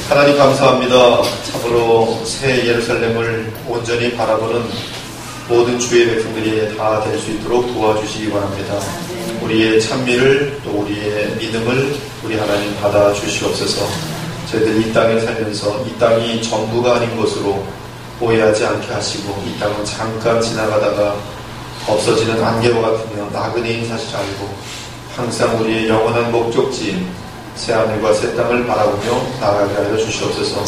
하나님 감사합니다. 참으로 새 예루살렘을 온전히 바라보는 모든 주의 백성들이 다 될 수 있도록 도와주시기 바랍니다. 우리의 찬미를 또 우리의 믿음을 우리 하나님 받아 주시옵소서. 저희들 이 땅에 살면서 이 땅이 전부가 아닌 것으로 오해하지 않게 하시고 이 땅은 잠깐 지나가다가 없어지는 안개와 같으며 나그네인 사실 알고 항상 우리의 영원한 목적지인 새하늘과 새 땅을 바라보며 나아가게 하여 주시옵소서.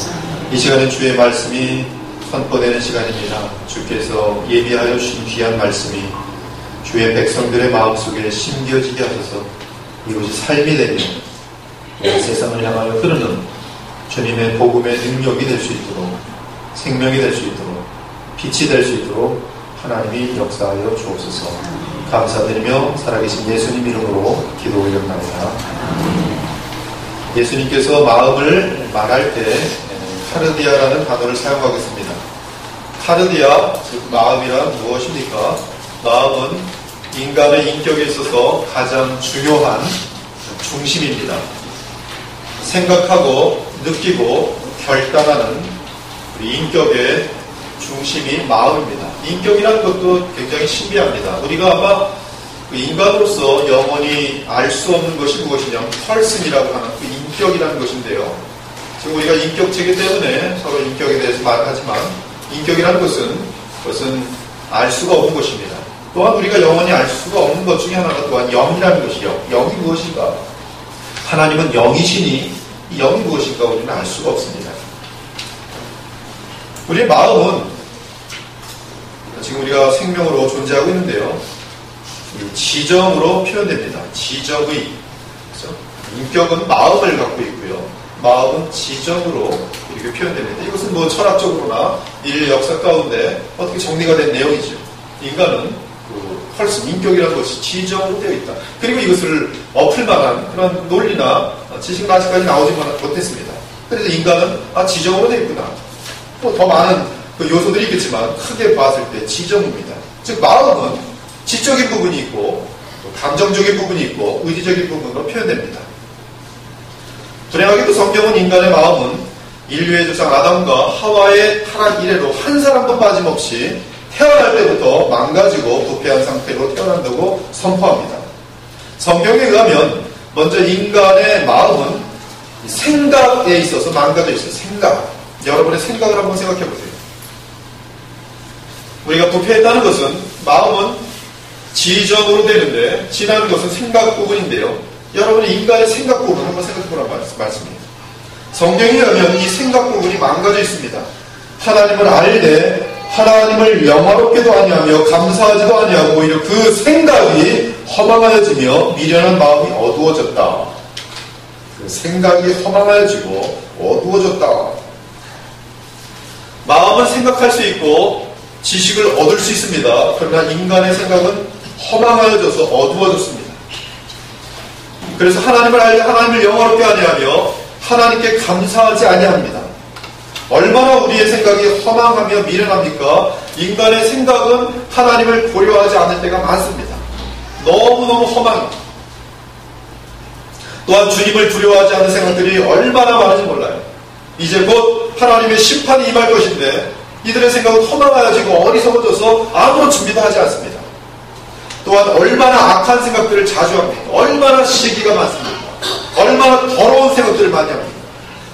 이 시간은 주의 말씀이 선포되는 시간입니다. 주께서 예비하여 주신 귀한 말씀이 주의 백성들의 마음속에 심겨지게 하셔서 이것이 삶이 되며 세상을 향하여 흐르는 주님의 복음의 능력이 될 수 있도록 생명이 될 수 있도록 빛이 될 수 있도록 하나님이 역사하여 주옵소서. 감사드리며 살아계신 예수님 이름으로 기도 올려옵나이다. 예수님께서 마음을 말할 때 카르디아라는 단어를 사용하겠습니다. 카르디아, 즉 마음이란 무엇입니까? 마음은 인간의 인격에 있어서 가장 중요한 중심입니다. 생각하고 느끼고 결단하는 우리 인격의 중심이 마음입니다. 인격이라는 것도 굉장히 신비합니다. 우리가 아마 그 인간으로서 영원히 알 수 없는 것이 무엇이냐면 펄슨이라고 하는 그 인격이라는 것인데요. 지금 우리가 인격체이기 때문에 서로 인격에 대해서 말하지만 인격이라는 것은 알 수가 없는 것입니다. 또한 우리가 영원히 알 수가 없는 것 중에 하나가 또한 영이라는 것이요. 영이 무엇인가? 하나님은 영이시니 이 영이 무엇인가 우리는 알 수가 없습니다. 우리의 마음은 지금 우리가 생명으로 존재하고 있는데요. 지정으로 표현됩니다. 지정의. 그렇죠? 인격은 마음을 갖고 있고요. 마음은 지정으로 이렇게 표현됩니다. 이것은 뭐 철학적으로나 인류 역사 가운데 어떻게 정리가 된 내용이죠. 인간은 펄슨, 인격이라는 것이 지정으로 되어 있다. 그리고 이것을 엎을 만한 그런 논리나 지식은 아직까지 나오지 못했습니다. 그래서 인간은 지정으로 되어 있구나. 또 더 많은 그 요소들이 있겠지만 크게 봤을 때 지정입니다. 즉 마음은 지적인 부분이 있고 감정적인 부분이 있고 의지적인 부분으로 표현됩니다. 불행하게도 성경은 인간의 마음은 인류의 조상 아담과 하와의 타락 이래로 한 사람도 빠짐없이 태어날 때부터 망가지고 부패한 상태로 태어난다고 선포합니다. 성경에 의하면 먼저 인간의 마음은 생각에 있어서 망가져 있어요. 생각. 여러분의 생각을 한번 생각해 보세요. 우리가 부패했다는 것은 마음은 지정으로 되는데 지나는 것은 생각 부분인데요. 여러분의 인간의 생각 부분 한번 생각해 보라는 말씀입니다. 성경에 의하면 이 생각 부분이 망가져 있습니다. 하나님을 알되 하나님을 영화롭게도 아니하며 감사하지도 아니하고 오히려 그 생각이 허망하여지며 미련한 마음이 어두워졌다. 그 생각이 허망하여지고 어두워졌다. 마음은 생각할 수 있고 지식을 얻을 수 있습니다. 그러나 인간의 생각은 허망하여져서 어두워졌습니다. 그래서 하나님을 알되 하나님을 영화롭게 아니하며 하나님께 감사하지 아니합니다. 얼마나 우리의 생각이 허망하며 미련합니까? 인간의 생각은 하나님을 고려하지 않을 때가 많습니다. 너무너무 허망합니다. 또한 주님을 두려워하지 않는 생각들이 얼마나 많은지 몰라요. 이제 곧 하나님의 심판이 임할 것인데 이들의 생각은 허망하여지고 어리석어져서 아무런 준비도 하지 않습니다. 또한 얼마나 악한 생각들을 자주 합니까? 얼마나 시기가 많습니까? 얼마나 더러운 생각들을 많이 합니까?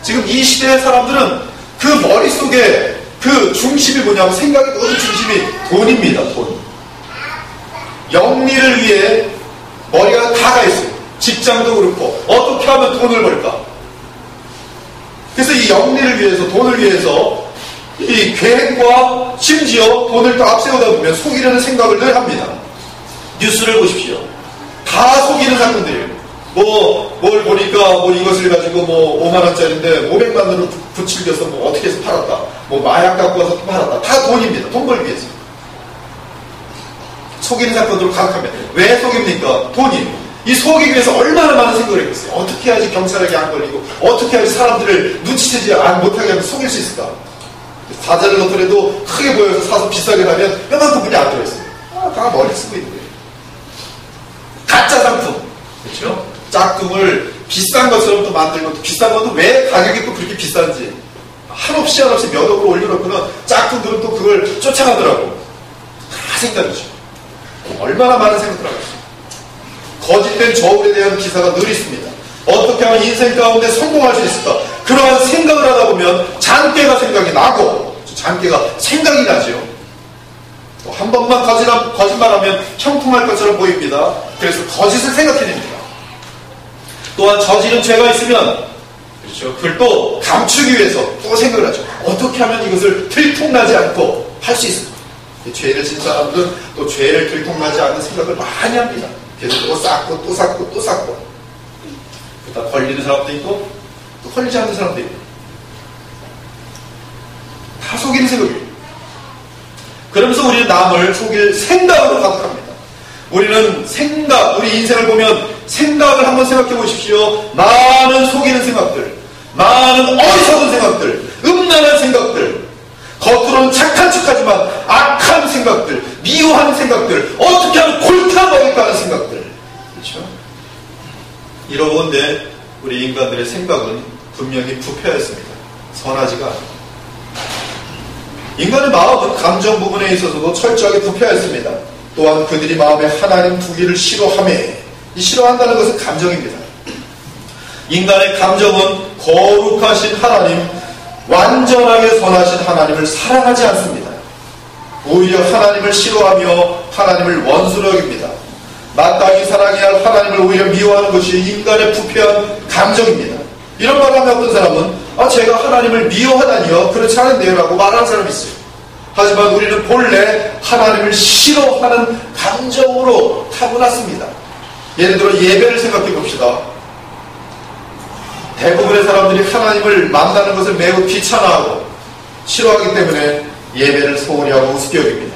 지금 이 시대의 사람들은 그 머릿속에 그 중심이 뭐냐면 생각의 모든 중심이 돈입니다. 돈. 영리를 위해 머리가 다 가 있어요. 직장도 그렇고 어떻게 하면 돈을 벌까? 그래서 이 영리를 위해서 돈을 위해서 이 계획과 심지어 돈을 또 앞세우다 보면 속이려는 생각을 늘 합니다. 뉴스를 보십시오. 다 속이는 사건들이에요. 뭘 보니까 이것을 가지고 5만원짜리인데 500만원으로 부칠겨서 어떻게 해서 팔았다. 마약 갖고 와서 팔았다. 다 돈입니다. 돈 벌기 위해서. 속이는 사건으로 가득합니다. 왜 속입니까? 돈이. 이 속이기 위해서 얼마나 많은 생각을 했겠어요. 어떻게 해야지 경찰에게 안 걸리고 어떻게 해야지 사람들을 눈치채지 못하게 하면 속일 수 있을까? 과자를 넣더라도 크게 보여서 사서 비싸게 사면 뼈만큼 문이 안 들어있어요. 다 머리 쓰고 있는 거예요. 가짜 상품. 그렇죠? 짝퉁을 비싼 것처럼 또 만들고, 또 비싼 것도 왜 가격이 또 그렇게 비싼지 한없이 몇 억을 올려놓고는 짝퉁들은 또 그걸 쫓아가더라고. 다 생각이죠. 얼마나 많은 생각들 하고 있어요. 거짓된 저울에 대한 기사가 늘 있습니다. 어떻게 하면 인생 가운데 성공할 수 있을까? 그러한 생각을 하다 보면 잔꾀가 생각이 나고, 잔꾀가 생각이 나죠. 또 한 번만 거짓말하면 형통할 것처럼 보입니다. 그래서 거짓을 생각해냅니다. 또한 저지른 죄가 있으면, 그렇죠, 그걸 또 감추기 위해서 또 생각을 하죠. 어떻게 하면 이것을 들통나지 않고 할 수 있을까? 죄를 진 사람들은 또 죄를 들통나지 않는 생각을 많이 합니다. 그래서 또 쌓고 또 쌓고 또 쌓고, 다 걸리는 사람도 있고 또 걸리지 않는 사람도 있고, 다 속이는 생각이에요. 그러면서 우리는 남을 속일 생각으로 가득합니다. 우리는 우리 인생을 보면 생각을 한번 생각해 보십시오. 많은 속이는 생각들, 많은 어리석은 생각들, 음란한 생각들, 겉으로는 착한 척하지만 악한 생각들, 미워하는 생각들, 어떻게 하면 골타먹을까 하는 생각들, 그렇죠? 이러건대 우리 인간들의 생각은 분명히 부패하였습니다. 선하지가 않아요. 인간의 마음은 감정 부분에 있어서도 철저하게 부패하였습니다. 또한 그들이 마음에 하나님 두기를 싫어하며, 이 싫어한다는 것은 감정입니다. 인간의 감정은 거룩하신 하나님, 완전하게 선하신 하나님을 사랑하지 않습니다. 오히려 하나님을 싫어하며 하나님을 원수로 여깁니다. 마땅히 사랑해야 할 하나님을 오히려 미워하는 것이 인간의 부패한 감정입니다. 이런 말을 하면 어떤 사람은 제가 하나님을 미워하다니요, 그렇지 않은데요 라고 말하는 사람이 있어요. 하지만 우리는 본래 하나님을 싫어하는 감정으로 타고났습니다. 예를 들어 예배를 생각해 봅시다. 대부분의 사람들이 하나님을 만나는 것을 매우 귀찮아하고 싫어하기 때문에 예배를 소홀히 하고 우습게 여깁니다.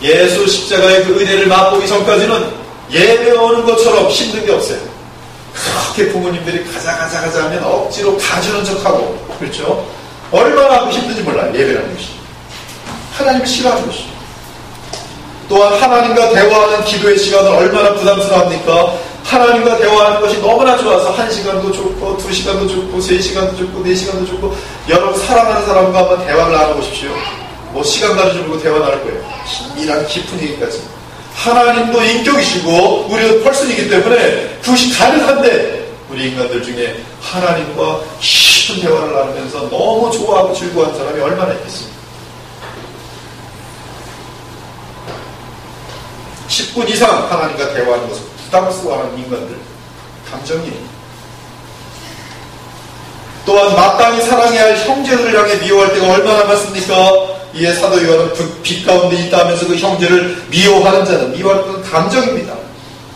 예수 십자가의 그 은혜를 맛보기 전까지는 예배 오는 것처럼 힘든 게 없어요. 그렇게 부모님들이 가자 하면 억지로 가주는 척하고, 그렇죠? 얼마나 힘든지 몰라요. 예배라는 것이 하나님을 싫어하는 것이. 또한 하나님과 대화하는 기도의 시간은 얼마나 부담스러합니까? 하나님과 대화하는 것이 너무나 좋아서 1시간도 좋고 2시간도 좋고 3시간도 좋고 4시간도 좋고, 여러분 사랑하는 사람과 한번 대화를 나눠보십시오. 뭐 시간 가르쳐 주고 대화 나눌 거예요. 긴밀한 깊은 얘기까지. 하나님도 인격이시고 우리도 펄슨이기 때문에 그것이 가능한데, 우리 인간들 중에 하나님과 깊은 대화를 나누면서 너무 좋아하고 즐거워하는 사람이 얼마나 있겠습니까? 10분 이상 하나님과 대화하는 것을 부담스러워하는 인간들, 감정이. 또한 마땅히 사랑해야 할 형제들을 향해 미워할 때가 얼마나 많습니까? 이에 사도 요한은 빛 가운데 있다 하면서 그 형제를 미워하는 자는, 미워하는 것은 감정입니다.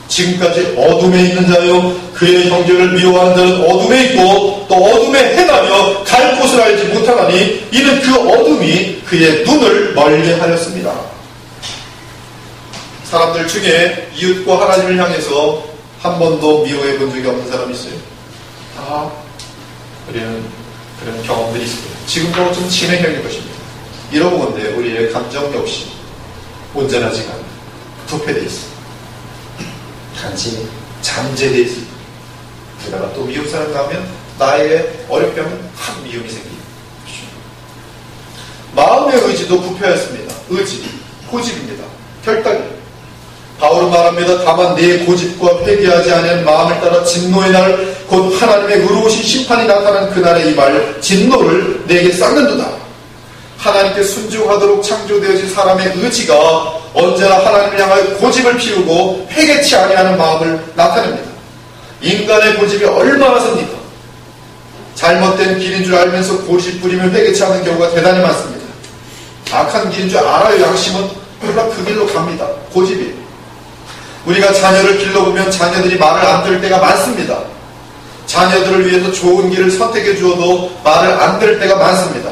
지금까지 어둠에 있는 자요, 그의 형제를 미워하는 자는 어둠에 있고 또 어둠에 행하며 갈 곳을 알지 못하나니, 이는 그 어둠이 그의 눈을 멀리하였습니다. 사람들 중에 이웃과 하나님을 향해서 한 번도 미워해 본 적이 없는 사람이 있어요? 다 그런 경험들이 있습니다. 지금도 좀 진행형일 것입니다. 이러고건데 우리의 감정 역시 온전하지가 않아요. 부패되어 있습니다. 단지 잠재되어 있습니다. 게다가 또 미운 사람 가면 나에게 어렵게 하면 확 미움이 생깁니다. 마음의 의지도 부패하였습니다. 의지, 고집입니다. 결단입니다. 바울은 말합니다. 다만 내 고집과 회개하지 않은 마음을 따라 진노의 날, 곧 하나님의 의로우신 심판이 나타난 그날의 이 말 진노를 내게 쌓는도다. 하나님께 순종하도록 창조되어진 사람의 의지가 언제나 하나님을 향하여 고집을 피우고 회개치 아니하는 마음을 나타냅니다. 인간의 고집이 얼마나 섭니까? 잘못된 길인 줄 알면서 고집 부리며 회개치 않는 경우가 대단히 많습니다. 악한 길인 줄 알아요. 양심은. 그러나 그 길로 갑니다. 고집이. 우리가 자녀를 길러보면 자녀들이 말을 안 들을 때가 많습니다. 자녀들을 위해서 좋은 길을 선택해 주어도 말을 안 들을 때가 많습니다.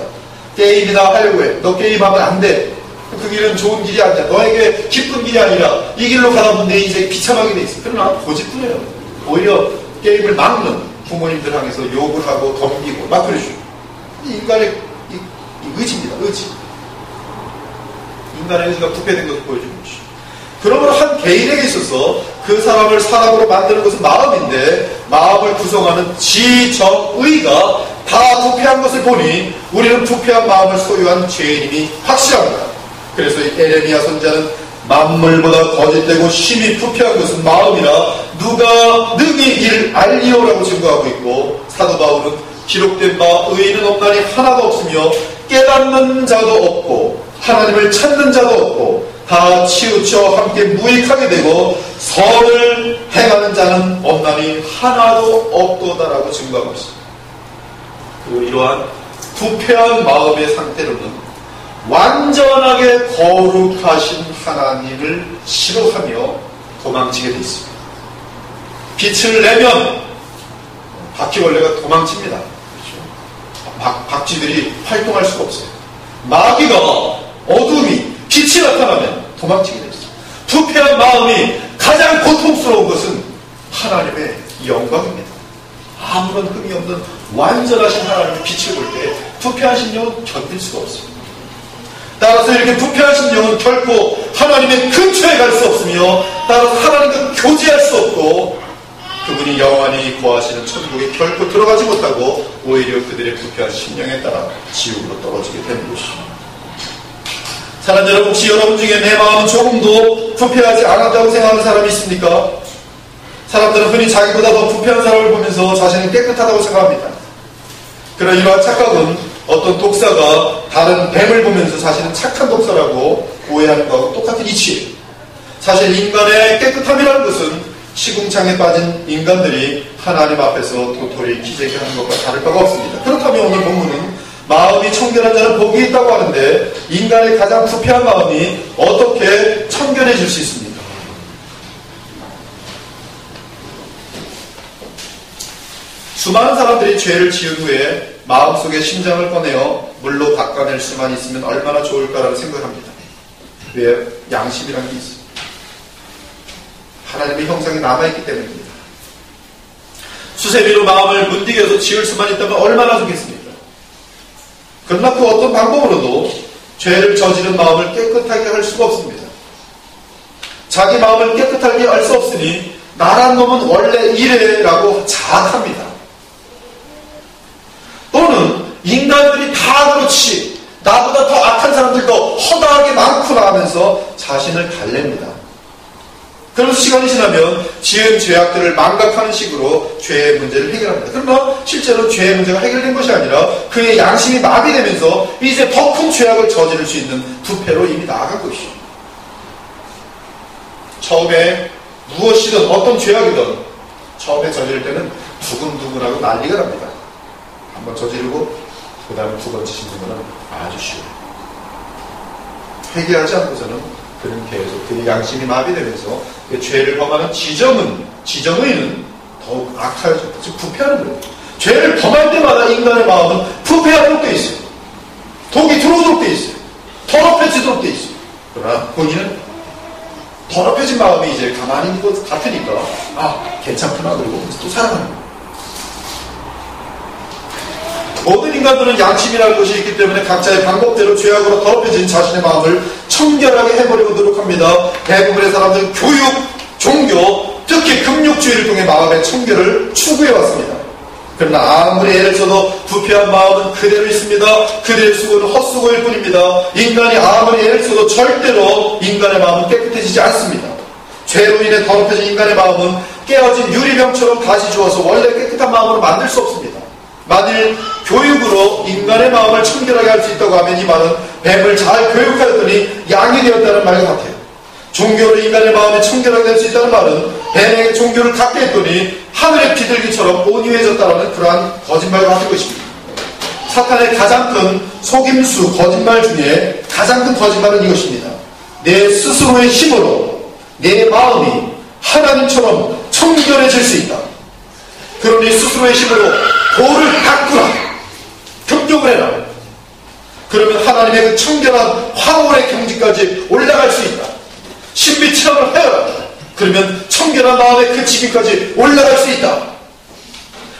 게임이나 하려고 해. 너 게임하면 안 돼. 그 길은 좋은 길이 아니야. 너에게 기쁜 길이 아니라 이 길로 가다 보면 내 인생이 비참하게 돼 있어. 그러나 고집부려요. 오히려 게임을 막는 부모님들 향해서 욕을 하고 덤비고 막 그러죠. 인간의 이 의지입니다. 의지. 인간의 의지가 부패된 것을 보여주는 것이죠. 그러므로 한 개인에게 있어서 그 사람을 사람으로 만드는 것은 마음인데, 마음을 구성하는 지정의가 다 부패한 것을 보니 우리는 부패한 마음을 소유한 죄인임이 확실합니다. 그래서 에레미야 선지자는 만물보다 거짓되고 심히 부패한 것은 마음이라 누가 능히 이를 알리오라고 증거하고 있고, 사도 바울은 기록된 바 의인은 없나니 하나도 없으며 깨닫는 자도 없고 하나님을 찾는 자도 없고 다 치우쳐 함께 무익하게 되고 선을 행하는 자는 없나니 하나도 없도다라고 증거하고 있습니다. 그리고 이러한 부패한 마음의 상태로는 완전하게 거룩하신 하나님을 싫어하며 도망치게 되어 있습니다. 빛을 내면 바퀴벌레가 도망칩니다. 그렇죠? 박쥐들이 활동할 수가 없어요. 마귀가 어둠이 빛이 나타나면 도망치게 되어 있습니다. 부패한 마음이 가장 고통스러운 것은 하나님의 영광입니다. 아무런 흠이 없는 완전하신 하나님의 빛을 볼 때 부패하신 영은 견딜 수가 없습니다. 따라서 이렇게 부패하신 영은 결코 하나님의 근처에 갈 수 없으며 따라서 하나님과 교제할 수 없고 그분이 영원히 거하시는 천국에 결코 들어가지 못하고 오히려 그들의 부패한 심령에 따라 지옥으로 떨어지게 되는 것입니다. 사랑하는 여러분, 혹시 여러분 중에 내 마음은 조금도 부패하지 않았다고 생각하는 사람이 있습니까? 사람들은 흔히 자기보다 더 부패한 사람을 보면서 자신은 깨끗하다고 생각합니다. 그러나 이러한 착각은 어떤 독사가 다른 뱀을 보면서 자신은 착한 독사라고 오해하는 것과 똑같은 이치예요. 사실 인간의 깨끗함이라는 것은 시궁창에 빠진 인간들이 하나님 앞에서 도토리 기재게 하는 것과 다를 바가 없습니다. 그렇다면 오늘 본문은 마음이 청결한 자는 복이 있다고 하는데 인간의 가장 부패한 마음이 어떻게 청결해질 수 있습니까? 수많은 사람들이 죄를 지은 후에 마음속에 심장을 꺼내어 물로 닦아낼 수만 있으면 얼마나 좋을까라고 생각합니다. 왜? 양심이라는 게 있어요. 하나님의 형상이 남아있기 때문입니다. 수세미로 마음을 문디겨서 지을 수만 있다면 얼마나 좋겠습니까? 그러나 그 어떤 방법으로도 죄를 저지른 마음을 깨끗하게 할 수가 없습니다. 자기 마음을 깨끗하게 할 수 없으니 나란 놈은 원래 이래라고 자학합니다. 또는 인간들이 다 그렇지 나보다 더 악한 사람들도 허다하게 많구나 하면서 자신을 달랩니다. 그러면서 시간이 지나면 지은 죄악들을 망각하는 식으로 죄의 문제를 해결합니다. 그러나 실제로 죄의 문제가 해결된 것이 아니라 그의 양심이 마비되면서 이제 더 큰 죄악을 저지를 수 있는 부패로 이미 나아간 것이죠. 처음에 무엇이든 어떤 죄악이든 처음에 저지를 때는 두근두근하고 난리가 납니다. 한번 저지르고 그 다음에 두 번째 짓는 것은 아주 쉬워요. 회개하지 않고서는 그는 계속 그의 양심이 마비되면서 그 죄를 범하는 지정의는 더욱 악하여졌다. 즉 부패하는 거예요. 죄를 범할 때마다 인간의 마음은 부패하도록 돼 있어요. 독이 들어오도록 돼 있어요. 더럽혀지도록 돼 있어요. 그러나 본인은 더럽혀진 마음이 이제 가만히 있는 것 같으니까 괜찮구나 그리고 또 살아가는 거예요. 모든 인간들은 양심이라는 것이 있기 때문에 각자의 방법대로 죄악으로 더럽혀진 자신의 마음을 청결하게 해버리고 노력합니다. 대부분의 사람들은 교육, 종교, 특히 금욕주의를 통해 마음의 청결을 추구해왔습니다. 그러나 아무리 애를 써도 부패한 마음은 그대로 있습니다. 그대의 수고는 헛수고일 뿐입니다. 인간이 아무리 애를 써도 절대로 인간의 마음은 깨끗해지지 않습니다. 죄로 인해 더럽혀진 인간의 마음은 깨어진 유리병처럼 다시 주어서 원래 깨끗한 마음으로 만들 수 없습니다. 만일 교육으로 인간의 마음을 청결하게 할 수 있다고 하면 이 말은 뱀을 잘 교육하였더니 양이 되었다는 말과 같아요. 종교로 인간의 마음이 청결하게 될 수 있다는 말은 뱀에게 종교를 갖게 했더니 하늘의 비둘기처럼 온유해졌다는 그러한 거짓말과 같은 것입니다. 사탄의 가장 큰 속임수 거짓말 중에 가장 큰 거짓말은 이것입니다. 내 스스로의 힘으로 내 마음이 하나님처럼 청결해질 수 있다. 그러니 스스로의 힘으로 돌을 닦으라. 금욕을 해라. 그러면 하나님의 그 청결한 황홀의 경지까지 올라갈 수 있다. 신비 체험을 해라. 그러면 청결한 마음의 그 지기까지 올라갈 수 있다.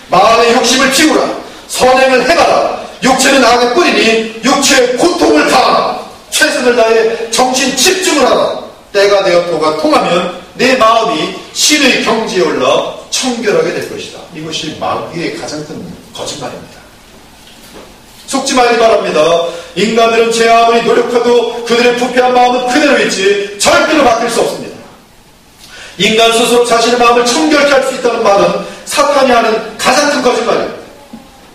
마음의 욕심을 피우라. 선행을 해가라. 육체는 악의 뿌리니 육체의 고통을 당하라. 최선을 다해 정신 집중을 하라. 때가 되어 도가 통하면 내 마음이 신의 경지에 올라 청결하게 될 것이다. 이것이 마귀의 가장 큰 거짓말입니다. 속지 말기 바랍니다. 인간들은 제 아무리 노력해도 그들의 부패한 마음은 그대로 있지 절대로 바뀔 수 없습니다. 인간 스스로 자신의 마음을 청결케 할 수 있다는 말은 사탄이 하는 가장 큰 거짓말입니다.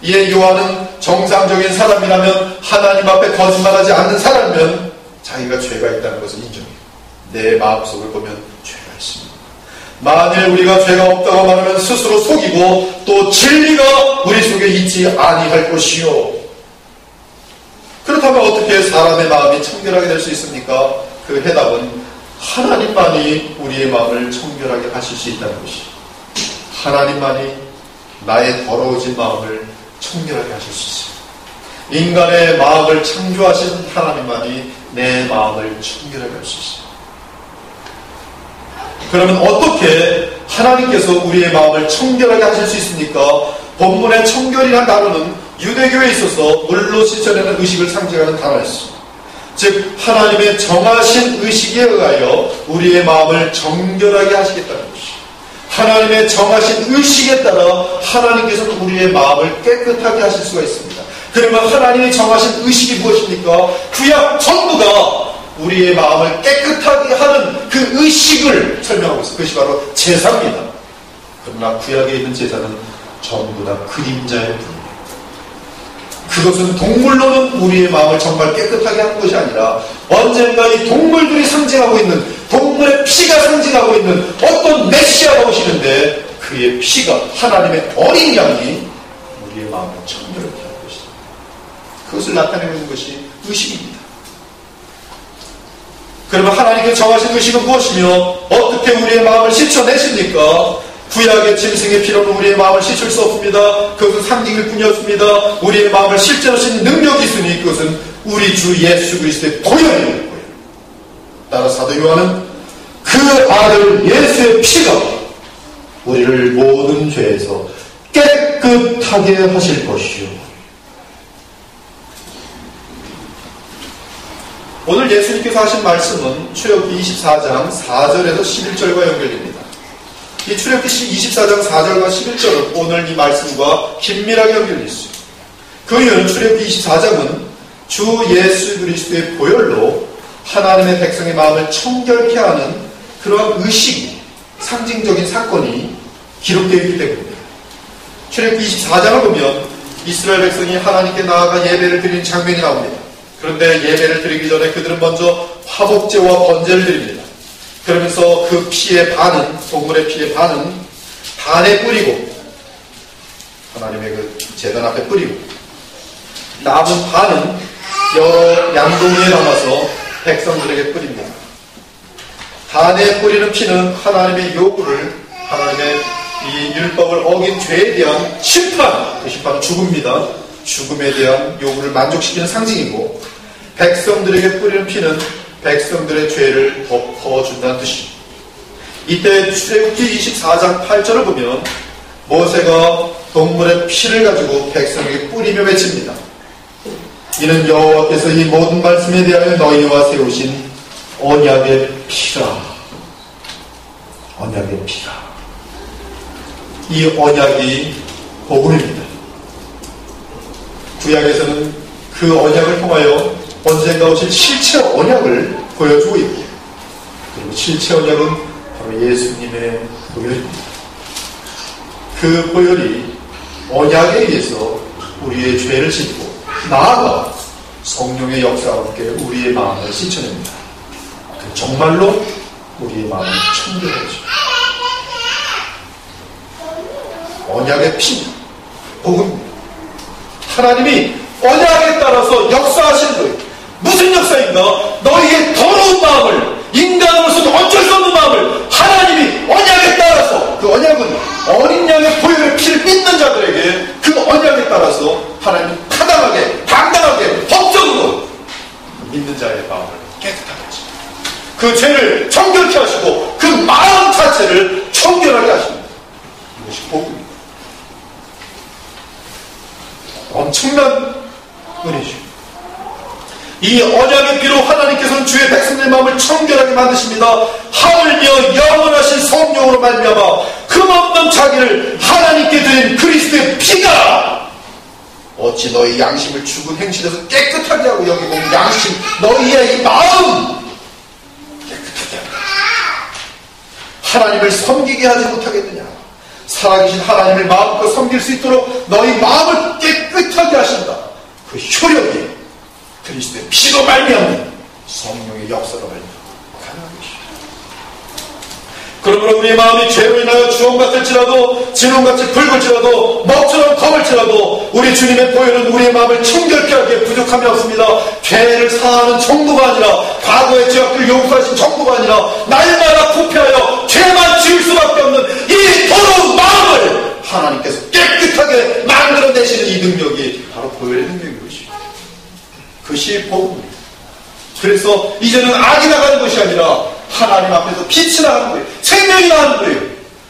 이에 요한은 정상적인 사람이라면, 하나님 앞에 거짓말하지 않는 사람이면 자기가 죄가 있다는 것을 인정해요. 내 마음속을 보면 죄가 있습니다. 만일 우리가 죄가 없다고 말하면 스스로 속이고 또 진리가 우리 속에 있지 아니할 것이요. 그렇다면 어떻게 사람의 마음이 청결하게 될 수 있습니까? 그 해답은 하나님만이 우리의 마음을 청결하게 하실 수 있다는 것이, 하나님만이 나의 더러워진 마음을 청결하게 하실 수 있습니다. 인간의 마음을 창조하신 하나님만이 내 마음을 청결하게 할 수 있습니다. 그러면 어떻게 하나님께서 우리의 마음을 청결하게 하실 수 있습니까? 본문의 청결이라는 단어는 유대교에 있어서 물로 씻어내는 의식을 상징하는 단어였습니다. 즉 하나님의 정하신 의식에 의하여 우리의 마음을 정결하게 하시겠다는 것이죠. 하나님의 정하신 의식에 따라 하나님께서는 우리의 마음을 깨끗하게 하실 수가 있습니다. 그러면 하나님이 정하신 의식이 무엇입니까? 구약 전부가 우리의 마음을 깨끗하게 하는 그 의식을 설명하고 있습니다. 그것이 바로 제사입니다. 그러나 구약에 있는 제사는 전부 다 그림자의 뿐입니다. 그것은 동물로는 우리의 마음을 정말 깨끗하게 하는 것이 아니라 언젠가 이 동물들이 상징하고 있는, 동물의 피가 상징하고 있는 어떤 메시아가 오시는데 그의 피가, 하나님의 어린 양이 우리의 마음을 청결하게 하는 것이다. 그것을 나타내고 있는 것이 의식입니다. 그러면 하나님께서 정하신 의식은 무엇이며 어떻게 우리의 마음을 씻어내십니까? 구약의 짐승의 피로는 우리의 마음을 씻을 수 없습니다. 그것은 상징일 뿐이었습니다. 우리의 마음을 실제로 씻는 능력이 있으니 그것은 우리 주 예수 그리스도의 보혈이에요. 따라 사도 요한은 그 아들 예수의 피가 우리를 모든 죄에서 깨끗하게 하실 것이요. 오늘 예수님께서 하신 말씀은 출애굽기 24장 4절에서 11절과 연결됩니다. 이 출애굽기 24장 4절과 11절은 오늘 이 말씀과 긴밀하게 연결되어 있습니다. 그 이유는 출애굽기 24장은 주 예수 그리스도의 보혈로 하나님의 백성의 마음을 청결케 하는 그러한 의식이, 상징적인 사건이 기록되어 있기 때문입니다. 출애굽기 24장을 보면 이스라엘 백성이 하나님께 나아가 예배를 드리는 장면이 나옵니다. 그런데 예배를 드리기 전에 그들은 먼저 화목제와 번제를 드립니다. 그러면서 그 피의 반은, 동물의 피의 반은 단에 뿌리고, 하나님의 그 제단 앞에 뿌리고, 남은 반은 여러 양동이에 담아서 백성들에게 뿌립니다. 단에 뿌리는 피는 하나님의 요구를, 하나님의 이 율법을 어긴 죄에 대한 심판, 그 심판은 죽음입니다. 죽음에 대한 요구를 만족시키는 상징이고, 백성들에게 뿌리는 피는 백성들의 죄를 덮어준다는 뜻입니다. 이때 출애굽기 24장 8절을 보면 모세가 동물의 피를 가지고 백성에게 뿌리며 외칩니다. 이는 여호와께서 이 모든 말씀에 대하여 너희와 세우신 언약의 피라. 언약의 피라. 이 언약이 복음입니다. 구약에서는 그 언약을 통하여 언젠가 오실 실체 언약을 보여주고 있고, 그리고 실체 언약은 바로 예수님의 보혈입니다. 그 보혈이 언약에 의해서 우리의 죄를 씻고 나아가 성령의 역사와 함께 우리의 마음을 씻어냅니다. 정말로 우리의 마음을 청결하죠. 언약의 피, 복음입니다. 하나님이 언약에 따라서 역사하시는 거예요. 무슨 역사인가? 너희의 더러운 마음을, 인간으로서는 어쩔 수 없는 마음을 하나님이 언약에 따라서, 그 언약은 어린 양의 보혈의 피를 믿는 자들에게 그 언약에 따라서 하나님이 타당하게, 당당하게, 법적으로 믿는 자의 마음을 깨끗하게 하십니다. 그 죄를 정결케 하시고 그 마음 자체를 청결하게 하십니다. 이것이 복음입니다. 엄청난 은혜죠. 이 언약의 피로 하나님께서는 주의 백성들의 마음을 청결하게 만드십니다. 하물며 영원하신 성령으로 말미암아 흠없는 자기를 하나님께 드린 그리스도의 피가 어찌 너희 양심을 죽은 행실에서 깨끗하게 하고 여기 보면 양심, 너희의 이 마음 깨끗하게 한다. 하나님을 섬기게 하지 못하겠느냐. 살아계신 하나님을 마음껏 섬길 수 있도록 너희 마음을 깨끗하게 하신다. 그 효력이 그리스도의 피로 말미암는 성령의 역사로 말미암아 가능한 것입니다. 그러므로 우리의 마음이 죄로 인하여 주홍 같을지라도 진홍같이 붉을지라도 먹처럼 검을지라도 우리 주님의 보혈은 우리의 마음을 청결케 하기에 부족함이 없습니다. 죄를 사하는 정도가 아니라 과거의 죄악을 용서하신 정도가 아니라 날마다 부패하여 죄만 지을 수밖에 없는 이 더러운 마음을 하나님께서 깨끗하게 만들어내시는 이 능력이 바로 보혈의 능력인 것입니다. 그것이 복음입니다. 그래서 이제는 악이 나가는 것이 아니라 하나님 앞에서 빛이 나가는 거예요. 생명이 나가는 거예요.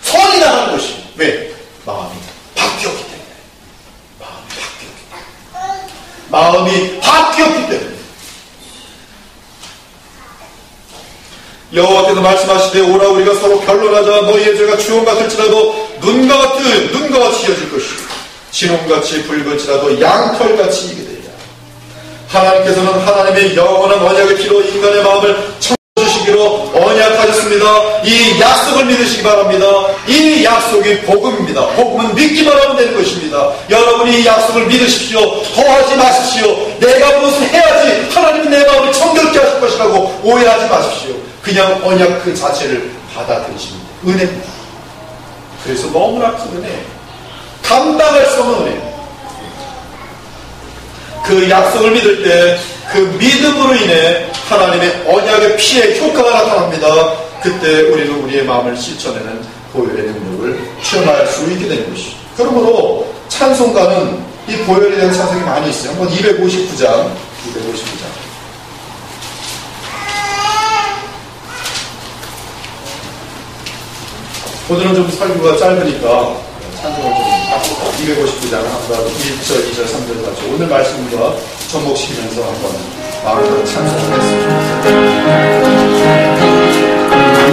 선이 나가는 것이. 왜? 마음이 바뀌었기 때문에. 마음이 바뀌었기 때문에. 여호와께서 말씀하시되 오라 우리가 서로 변론하자. 너희의 죄가 주홍 같을지라도 눈과 같이 이어질 것이요 진홍같이 붉을지라도 양털같이 이게 되리라. 하나님께서는 하나님의 영원한 언약의 피로 인간의 마음을 주시기로 언약하셨습니다. 이 약속을 믿으시기 바랍니다. 이 약속이 복음입니다. 복음은 믿기만 하면 되는 것입니다. 여러분이 이 약속을 믿으십시오. 더하지 마십시오. 내가 무엇을 해야지 하나님은 내 마음을 청결케 하실 것이라고 오해하지 마십시오. 그냥 언약 그 자체를 받아들이십니다. 은혜입니다. 그래서 너무나 큰 은혜, 감당할 수 없는 은혜. 그 약속을 믿을 때 그 믿음으로 인해 하나님의 언약의 피의 효과가 나타납니다. 그때 우리는 우리의 마음을 씻어내는 보혈의 능력을 체험할 수 있게 되는 것이죠. 그러므로 찬송가는 이 보혈에 대한 찬송이 많이 있어요. 한번 259장. 오늘은 좀 설교가 짧으니까 찬송을 좀 바꾸고 259장 한번 1절, 2절, 3절 같이 오늘 말씀과 접목시키면서 한번 마음으로 찬송을 했습니다.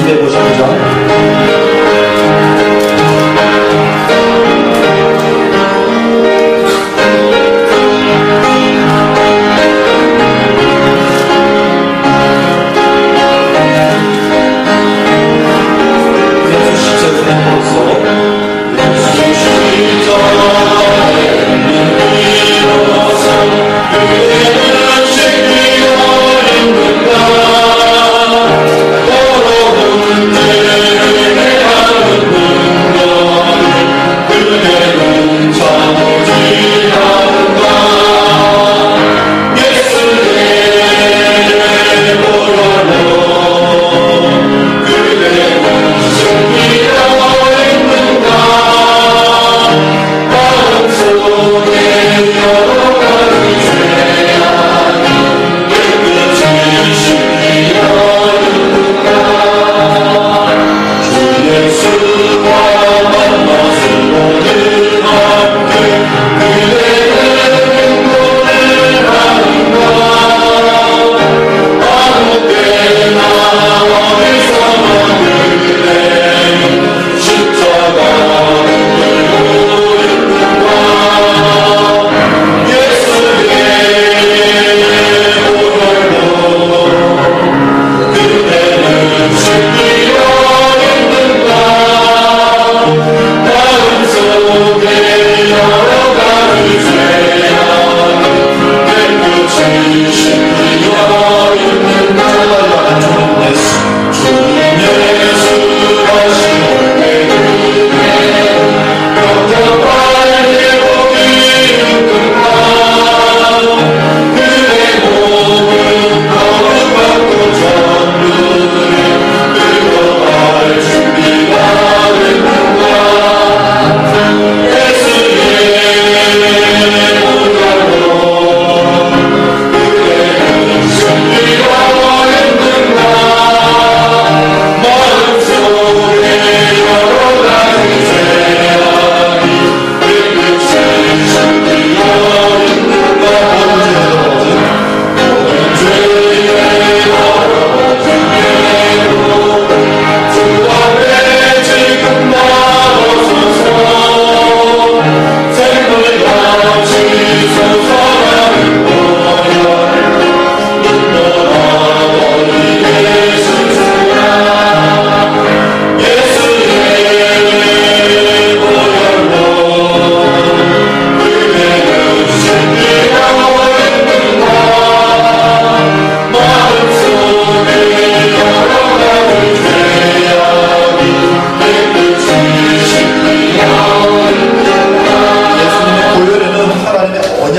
259장 Oh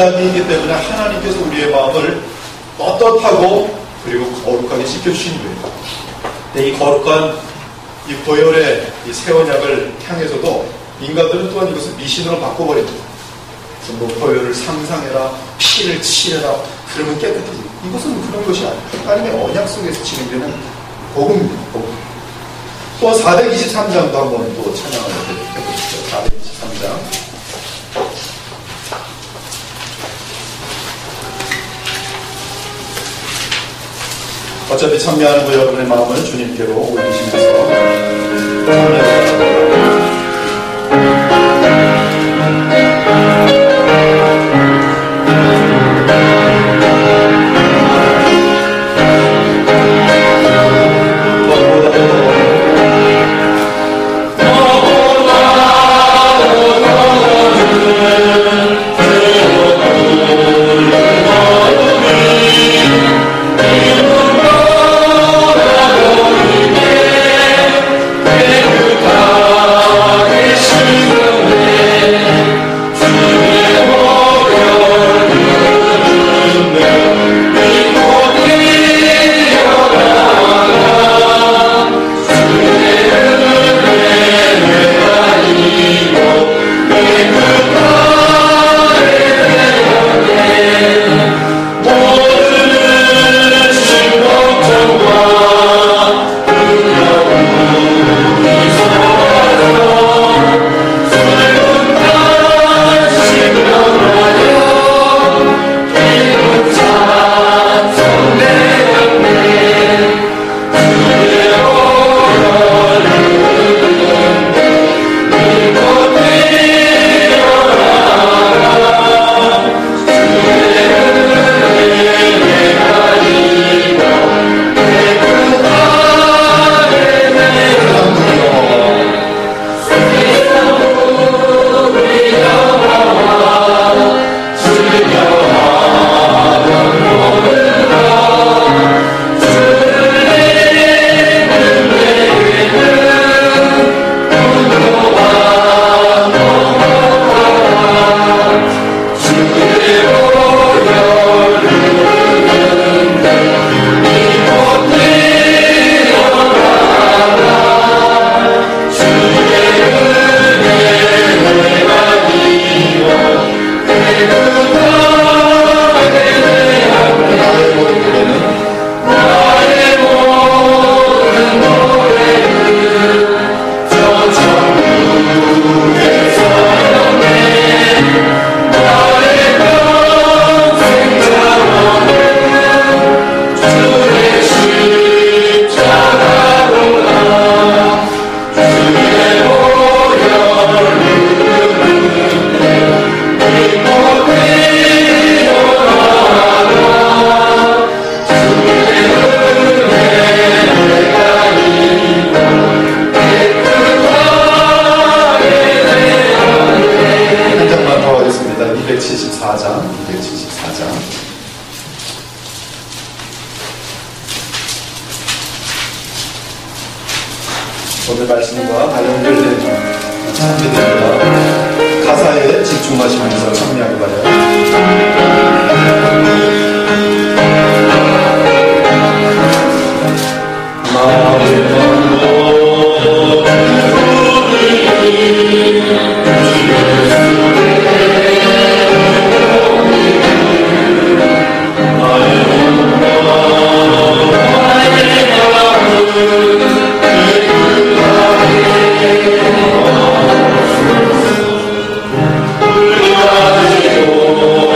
언약이기 때문에 하나님께서 우리의 마음을 떳떳하고 그리고 거룩하게 지켜주시는 거예요. 근데 이 거룩한 이 보혈의 이 새 언약을 향해서도 인간들은 또한 이것을 미신으로 바꿔버립니다. 뭐 보혈을 상상해라, 피를 치해라, 그러면 깨끗해지. 이것은 그런 것이 아니에요. 하나님의 언약 속에서 진행되는 복음입니다. 복음. 또 423장도 한번 또 찬양을 해보시죠. 423장. 어차피 참여하는 거 여러분의 마음을 주님께로 올리시면서 참여합니다. 오늘 말씀과 관련된 찬미입니다. 가사에 집중하시면서 참여하기 바라요. 불가지고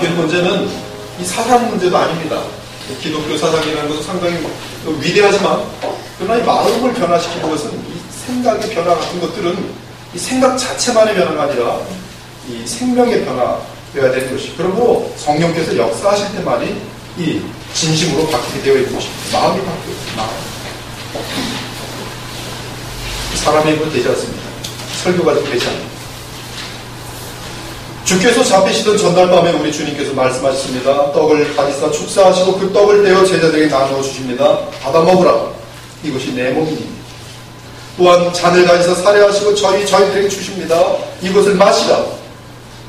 바뀐 문제는 이 사상 문제도 아닙니다. 기독교 사상이라는 것은 상당히 위대하지만 그러나 이 마음을 변화시키는 것은 이 생각의 변화 같은 것들은 이 생각 자체만의 변화가 아니라 이 생명의 변화되어야 되는 것이. 그러므로 성령께서 역사하실 때만이 이 진심으로 바뀌게 되어 있는 것입니다. 마음이 바뀌어요. 마음. 사람의 힘은 되지 않습니다. 설교가 좀 되지 않습니다. 주께서 잡히시던 전날 밤에 우리 주님께서 말씀하셨습니다. 떡을 가지사 축사하시고 그 떡을 떼어 제자들에게 나누어 주십니다. 받아 먹으라. 이것이 내 몸이니. 또한 잔을 가지사 살해하시고 저희들에게 주십니다. 이것을 마시라.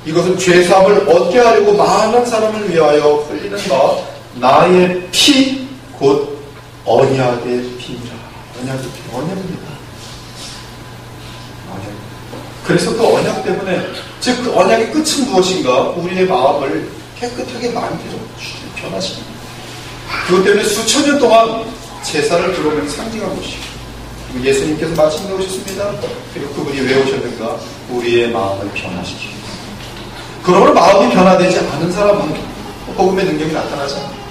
이것은 죄사함을 얻게 하려고 많은 사람을 위하여 흘리는 바 나의 피 곧 언약의 피니라. 언약의 피, 언약입니다. 언약. 그래서 그 언약 때문에, 즉 그 언약의 끝은 무엇인가? 우리의 마음을 깨끗하게 만들어 변화시킵니다. 그것 때문에 수천 년 동안 제사를 들어오면 상징한 것이고, 예수님께서 마침내 오셨습니다. 그리고 그분이 왜 오셨는가? 우리의 마음을 변화시킵니다. 그러므로 마음이 변화되지 않은 사람은 복음의 능력이 나타나지 않습니다.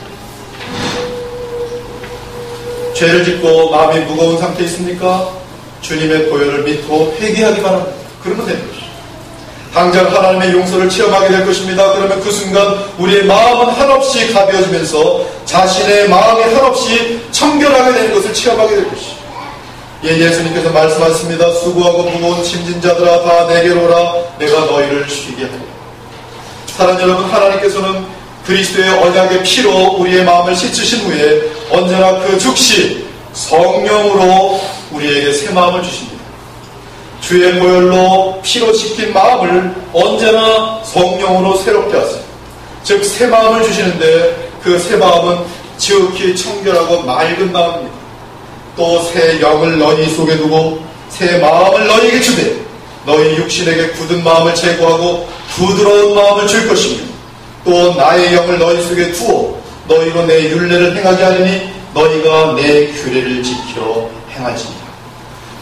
죄를 짓고 마음이 무거운 상태에 있습니까? 주님의 보혈을 믿고 회개하기만 합니다. 그러면 되는 것이죠. 당장 하나님의 용서를 체험하게 될 것입니다. 그러면 그 순간 우리의 마음은 한없이 가벼워지면서 자신의 마음이 한없이 청결하게 되는 것을 체험하게 될 것이죠. 예수님께서 말씀하셨습니다. 수고하고 무거운 짐진 자들아 다 내게로 오라. 내가 너희를 쉬게 하리라. 사랑하는 여러분, 하나님께서는 그리스도의 언약의 피로 우리의 마음을 씻으신 후에 언제나 그 즉시 성령으로 우리에게 새 마음을 주십니다. 주의 보혈로 피로 씻긴 마음을 언제나 성령으로 새롭게 하세요. 즉 새 마음을 주시는데 그 새 마음은 지극히 청결하고 맑은 마음입니다. 또 새 영을 너희 속에 두고 새 마음을 너희에게 주되 너희 육신에게 굳은 마음을 제거하고 부드러운 마음을 줄 것이며 또 나의 영을 너희 속에 두어 너희로 내 율례를 행하게 하리니 너희가 내 규례를 지키러 행할지니라.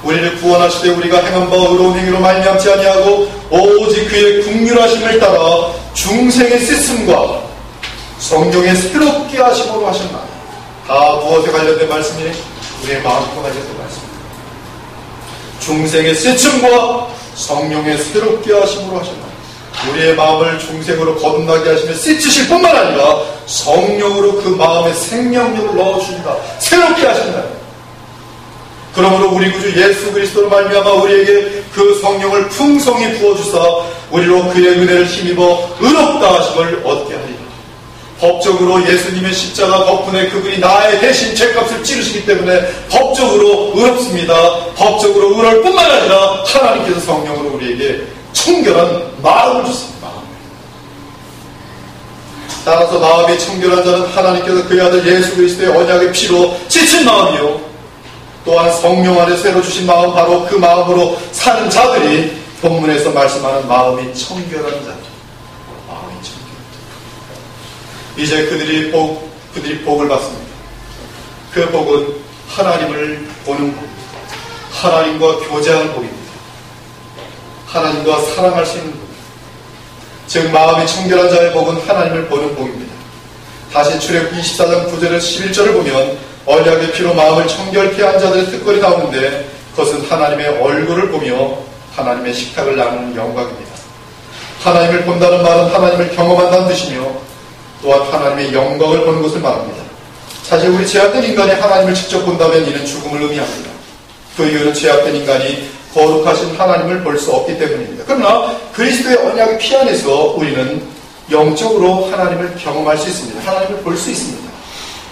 우리를 구원하시되 우리가 행한 바 의로운 행위로 말미암지 아니하고 오직 그의 긍휼하심을 따라 중생의 씻음과 성령의 새롭게 하심으로 하셨나니. 다 무엇에 관련된 말씀이니? 우리의 마음과 관련된 말씀입니다. 중생의 씻음과 성령의 새롭게 하심으로 하셨나니. 우리의 마음을 중생으로 거듭나게 하시며 씻으실 뿐만 아니라 성령으로 그 마음에 생명력을 넣어주신다. 새롭게 하신다. 그러므로 우리 구주 예수 그리스도로 말미암아 우리에게 그 성령을 풍성히 부어주사 우리로 그의 은혜를 힘입어 의롭다 하심을 얻게 하리라. 법적으로 예수님의 십자가 덕분에 그분이 나의 대신 죄값을 치르시기 때문에 법적으로 의롭습니다. 법적으로 의로울 뿐만 아니라 하나님께서 성령으로 우리에게 청결한 마음을 주십니다. 따라서 마음이 청결한 자는 하나님께서 그의 아들 예수 그리스도의 언약의 피로 씻은 마음이요 또한 성령 안에 새로 주신 마음, 바로 그 마음으로 사는 자들이 본문에서 말씀하는 마음이 청결한 자들. 마음이 청결한 자들. 이제 그들이 복을 받습니다. 그 복은 하나님을 보는 복, 하나님과 교제하는 복입니다. 하나님과 사랑할 수 있는 복. 즉 마음이 청결한 자의 복은 하나님을 보는 복입니다. 다시 출애굽기 24장 9절에서 11절을 보면 언약의 피로 마음을 청결케 한 자들의 특권이 나오는데 그것은 하나님의 얼굴을 보며 하나님의 식탁을 나누는 영광입니다. 하나님을 본다는 말은 하나님을 경험한다는 뜻이며 또한 하나님의 영광을 보는 것을 말합니다. 사실 우리 죄악된 인간이 하나님을 직접 본다면 이는 죽음을 의미합니다. 그 이유는 죄악된 인간이 거룩하신 하나님을 볼 수 없기 때문입니다. 그러나 그리스도의 언약의 피 안에서 우리는 영적으로 하나님을 경험할 수 있습니다. 하나님을 볼 수 있습니다.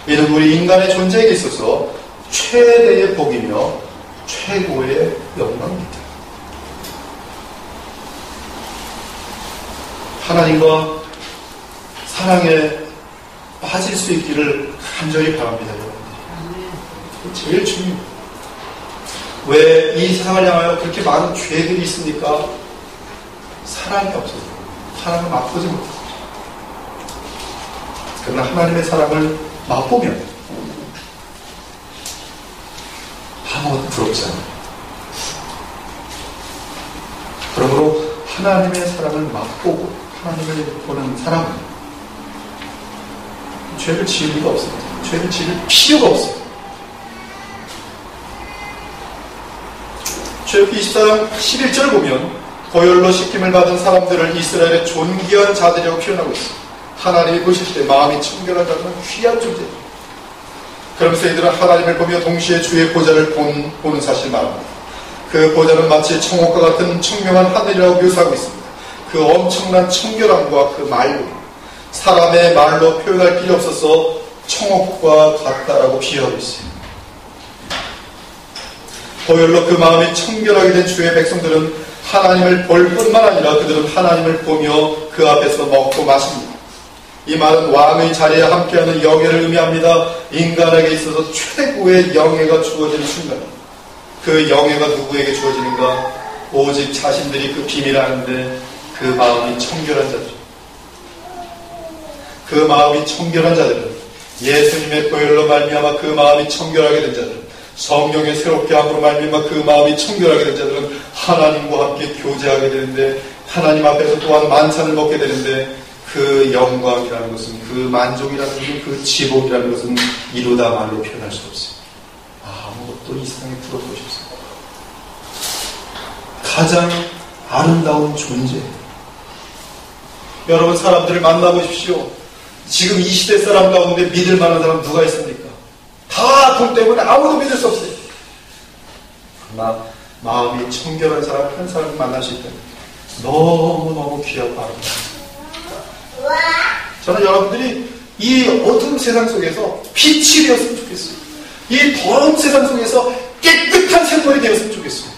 이는 우리 인간의 존재에 있어서 최대의 복이며 최고의 영광입니다. 하나님과 사랑에 빠질 수 있기를 간절히 바랍니다. 여러분들. 제일 중요해요. 왜 이 세상을 향하여 그렇게 많은 죄들이 있습니까? 사랑이 없어서. 사랑을 맛보지 못해서. 그러나 하나님의 사랑을 맛보면 아무것도 부럽지 않아요. 그러므로 하나님의 사랑을 맛보고 하나님을 보는 사람은 죄를 지을 리가 없습니다. 죄를 지을 필요가 없어요. 출애굽기 24장 11절을 보면 고열로 시킴을 받은 사람들을 이스라엘의 존귀한 자들이라고 표현하고 있습니다. 하나님이 보실 때 마음이 청결한 자들은 귀한 존재입니다. 그러면서 이들은 하나님을 보며 동시에 주의 보좌를 보는 사실을 말합니다. 그 보좌는 마치 청옥과 같은 청명한 하늘이라고 묘사하고 있습니다. 그 엄청난 청결함과 그 말로, 사람의 말로 표현할 길이 없어서 청옥과 같다라고 비유하고 있어요. 고열로 그 마음이 청결하게 된 주의 백성들은 하나님을 볼 뿐만 아니라 그들은 하나님을 보며 그 앞에서 먹고 마십니다. 이 말은 왕의 자리에 함께하는 영예를 의미합니다. 인간에게 있어서 최고의 영예가 주어지는 순간, 그 영예가 누구에게 주어지는가? 오직 자신들이 그 비밀을 아는데 그 마음이 청결한 자들, 그 마음이 청결한 자들은 예수님의 보혈로 말미암아 그 마음이 청결하게 된 자들은, 성령의 새롭게 함으로 말미암아 그 마음이 청결하게 된 자들은 하나님과 함께 교제하게 되는데, 하나님 앞에서 또한 만찬을 먹게 되는데, 그 영광이라는 것은, 그 만족이라는 것은, 그 지복이라는 것은 이루다 말로 표현할 수 없어요. 아무것도 이 세상에 부러울 것이 없어요. 가장 아름다운 존재. 여러분, 사람들을 만나보십시오. 지금 이 시대 사람 가운데 믿을 만한 사람 누가 있습니까? 다 돈 때문에 아무도 믿을 수 없어요. 그러나 마음이 청결한 사람 한 사람을 만날 수 있다면 너무너무 귀하고 아름다워요. 저는 여러분들이 이 어두운 세상 속에서 빛이 되었으면 좋겠어요. 이 더러운 세상 속에서 깨끗한 샘물이 되었으면 좋겠어요.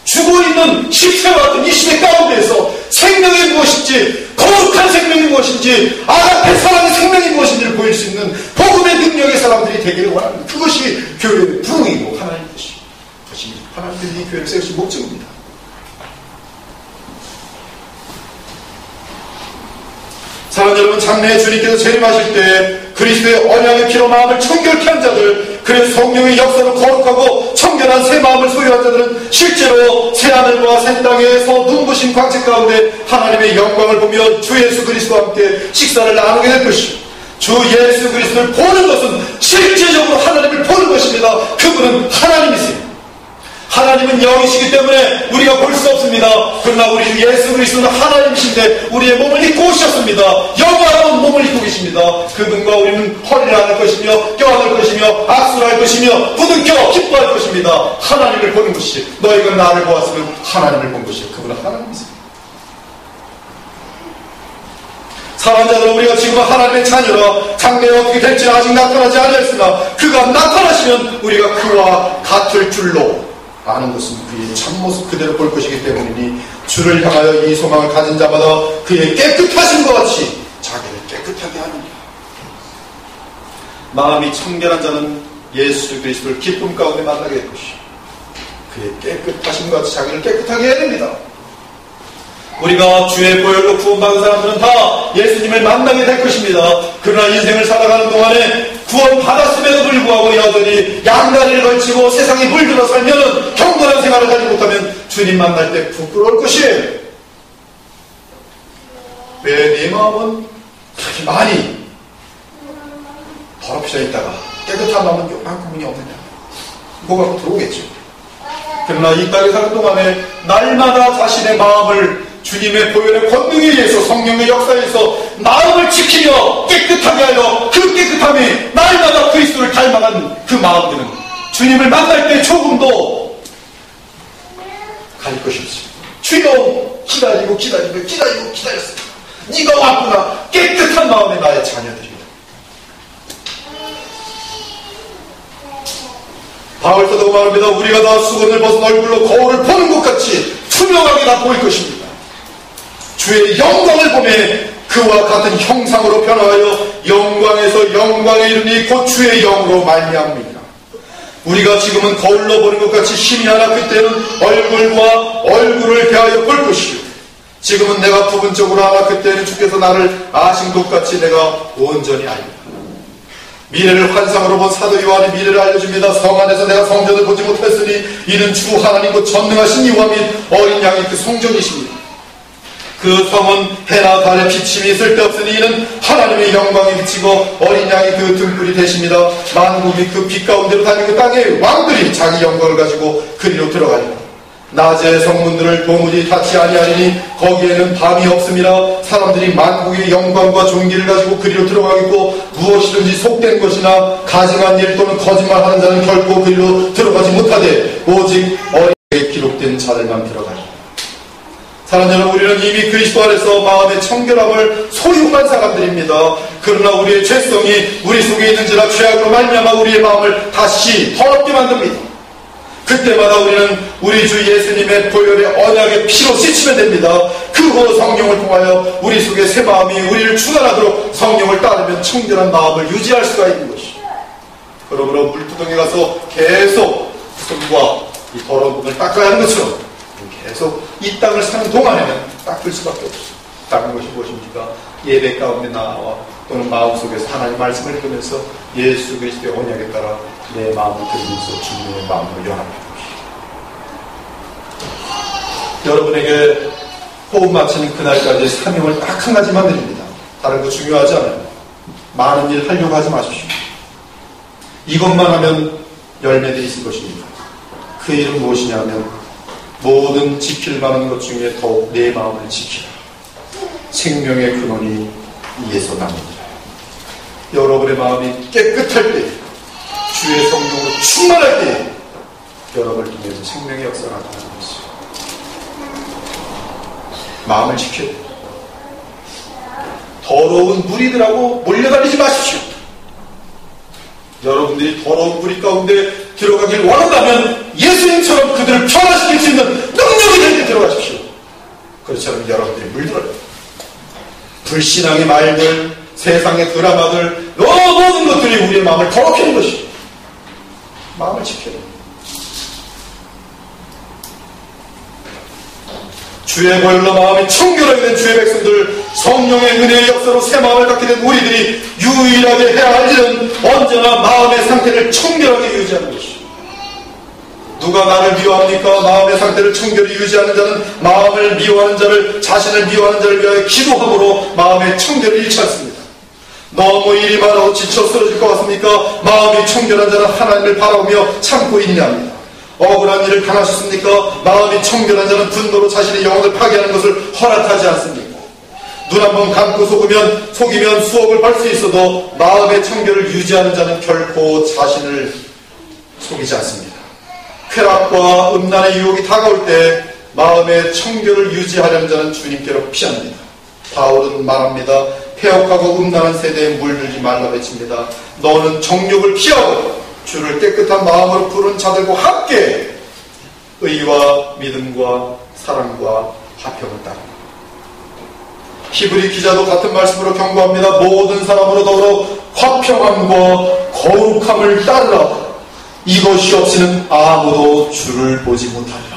죽어있는 시체와 같은 이 시대 가운데에서 생명이 무엇인지, 거룩한 생명이 무엇인지, 아가페 사랑의 생명이 무엇인지를 보일 수 있는 복음의 능력의 사람들이 되기를 원합니다. 그것이 교회의 부흥이고 하나님의 것이 하나님께서 이 교회를 세우신 목적입니다. 사랑하는 여러분, 장래에 주님께서 재림하실 때 그리스도의 언약의 피로 마음을 청결케 한 자들, 그래서 성령의 역사로 거룩하고 청결한 새 마음을 소유한 자들은 실제로 새 하늘과 새 땅에서 눈부신 광채 가운데 하나님의 영광을 보며 주 예수 그리스도와 함께 식사를 나누게 될 것이요, 주 예수 그리스도를 보는 것은 실제적으로 하나님을 보는 것입니다. 그분은 하나님이세요. 하나님은 영이시기 때문에 우리가 볼 수 없습니다. 그러나 우리 예수 그리스도는 하나님이신데 우리의 몸을 입고 오셨습니다. 영원한 몸을 입고 계십니다. 그분과 우리는 허리를 안을 것이며 껴안을 것이며 악수를 할 것이며 부둥켜 기뻐할 것입니다. 하나님을 보는 것이, 너희가 나를 보았으면 하나님을 본 것이요, 그분은 하나님이세요. 사랑하는 자들은 우리가 지금 하나님의 자녀라 장래에 어떻게 될지는 아직 나타나지 않았으나 그가 나타나시면 우리가 그와 같을 줄로 아는 것은 그의 참모습 그대로 볼 것이기 때문이니, 주를 향하여 이 소망을 가진 자마다 그의 깨끗하심과 같이 자기를 깨끗하게 하느니라. 마음이 청결한 자는 예수 그리스도를 기쁨 가운데 만나게 될 것이요, 그의 깨끗하심과 같이 자기를 깨끗하게 해야 됩니다. 우리가 주의 보혈로 구원받은 사람들은 다 예수님을 만나게 될 것입니다. 그러나 인생을 살아가는 동안에 구원받았음에도 불구하고 여전히 양다리를 걸치고 세상에 물들어 살면, 경건한 생활을 하지 못하면 주님 만날 때 부끄러울 것이에요. 왜 네 마음은 그렇게 많이 더럽혀져 있다가 깨끗한 마음은 요만큼이 없느냐, 그거 갖고 들어오겠죠. 그러나 이 땅에 사는 동안에 날마다 자신의 마음을 주님의 보혈의 권능에 의해서, 성령의 역사에서 마음을 지키며 깨끗하게 하여 그 깨끗함이 날마다 그리스도를 닮아가는 그 마음들은 주님을 만날 때 조금도 가릴 것이 없습니다. 주여, 기다렸습니다. 네가 왔구나. 깨끗한 마음의 나의 자녀들이다. 바울서도 말합니다. 우리가 다 수건을 벗은 얼굴로 거울을 보는 것 같이 투명하게 다 보일 것입니다. 주의 영광을 보며 그와 같은 형상으로 변화하여 영광에서 영광에 이르니 곧 주의 영으로 말미암습니다. 우리가 지금은 거울로 보는 것 같이 희미하나 그때는 얼굴과 얼굴을 대하여 볼 것이요, 지금은 내가 부분적으로 하나 그때는 주께서 나를 아신 것 같이 내가 온전히 알리라. 미래를 환상으로 본 사도 요한이 미래를 알려줍니다. 성 안에서 내가 성전을 보지 못했으니 이는 주 하나님 곧 전능하신 이와 및 어린 양이 그 성전이십니다. 그 성은 해나 달의 비침이 쓸데없으니 이는 하나님의 영광이 비치고 어린 양이 그 등불이 되십니다. 만국이 그 빛 가운데로 다니고 땅의 왕들이 자기 영광을 가지고 그리로 들어가리라. 낮에 성문들을 도무지 닫지 아니하리니 거기에는 밤이 없음이라. 사람들이 만국의 영광과 존귀를 가지고 그리로 들어가겠고 무엇이든지 속된 것이나 가증한 일 또는 거짓말하는 자는 결코 그리로 들어가지 못하되 오직 어린아이에 기록된 자들만 들어가리라. 사랑하는 여러분, 우리는 이미 그리스도 안에서 마음의 청결함을 소유한 사람들입니다. 그러나 우리의 죄성이 우리 속에 있는지라 죄악으로 말미암아 우리의 마음을 다시 더럽게 만듭니다. 그때마다 우리는 우리 주 예수님의 보혈의 언약의 피로 씻히면 됩니다. 그 후 성령을 통하여 우리 속에 새 마음이 우리를 충만하도록 성령을 따르면 청결한 마음을 유지할 수가 있는 것이죠. 그러므로 물두덩에 가서 계속 손과 이 더러운 부분을 닦아야 하는 것처럼 계속 이 땅을 사는 동안에는 닦을 수밖에 없어요. 닦는 것이 무엇입니까? 예배 가운데 나와 또는 마음속에서 하나님 말씀을 읽으면서 예수 그리스도의 언약에 따라 내 마음을 들으면서 주님의 마음으로 연합하는 것이죠. 여러분에게 호흡 마치는 그날까지 사명을 딱 한 가지만 드립니다. 다른 거 중요하지 않아요. 많은 일 하려고 하지 마십시오. 이것만 하면 열매들이 있을 것입니다. 그 일은 무엇이냐면 모든 지킬 만한 것 중에 더욱 내 마음을 지키라. 생명의 근원이 이에서 납니다. 여러분의 마음이 깨끗할 때, 주의 성령으로 충만할 때 여러분을 통해서 생명의 역사가 나타나는 것이죠. 마음을 지켜야 돼요. 더러운 무리들하고 몰려다니지 마십시오. 여러분들이 더러운 무리 가운데 들어가길 원한다면 예수님처럼 그들을 변화시킬 수 있는 능력이 되게 들어가십시오. 그렇지 않으면 여러분들이 물들어요. 불신앙의 말들, 세상의 드라마들, 모든 것들이 우리의 마음을 더럽게 하는 것이죠. 마음을 지켜야 돼요. 주의 보혈로 마음이 청결하게 된 주의 백성들, 성령의 은혜의 역사로 새 마음을 갖게 된 우리들이 유일하게 해야 할 일은 언제나 마음의 상태를 청결하게 유지하는 것이죠. 누가 나를 미워합니까? 마음의 상태를 청결히 유지하는 자는 마음을 미워하는 자를, 자신을 미워하는 자를 위하여 기도함으로 마음의 청결을 잃지 않습니다. 너무 일이 많아도 지쳐 쓰러질 것 같습니까? 마음이 청결한 자는 하나님을 바라보며 참고 있느냐합니다. 억울한 일을 당하셨습니까? 마음이 청결한 자는 분노로 자신의 영혼을 파괴하는 것을 허락하지 않습니다. 눈 한번 감고 속이면 수억을 벌 수 있어도 마음의 청결을 유지하는 자는 결코 자신을 속이지 않습니다. 쾌락과 음란의 유혹이 다가올 때 마음의 청결을 유지하려는 자는 주님께로 피합니다. 바울은 말합니다. 폐역하고 음란한 세대에 물들지 말라 외칩니다. 너는 정욕을 피하고 주를 깨끗한 마음으로 부른 자들과 함께 의와 믿음과 사랑과 화평을 따르라. 히브리 기자도 같은 말씀으로 경고합니다. 모든 사람으로 더불어 화평함과 거룩함을 따르라. 이것이 없이는 아무도 주를 보지 못하리라.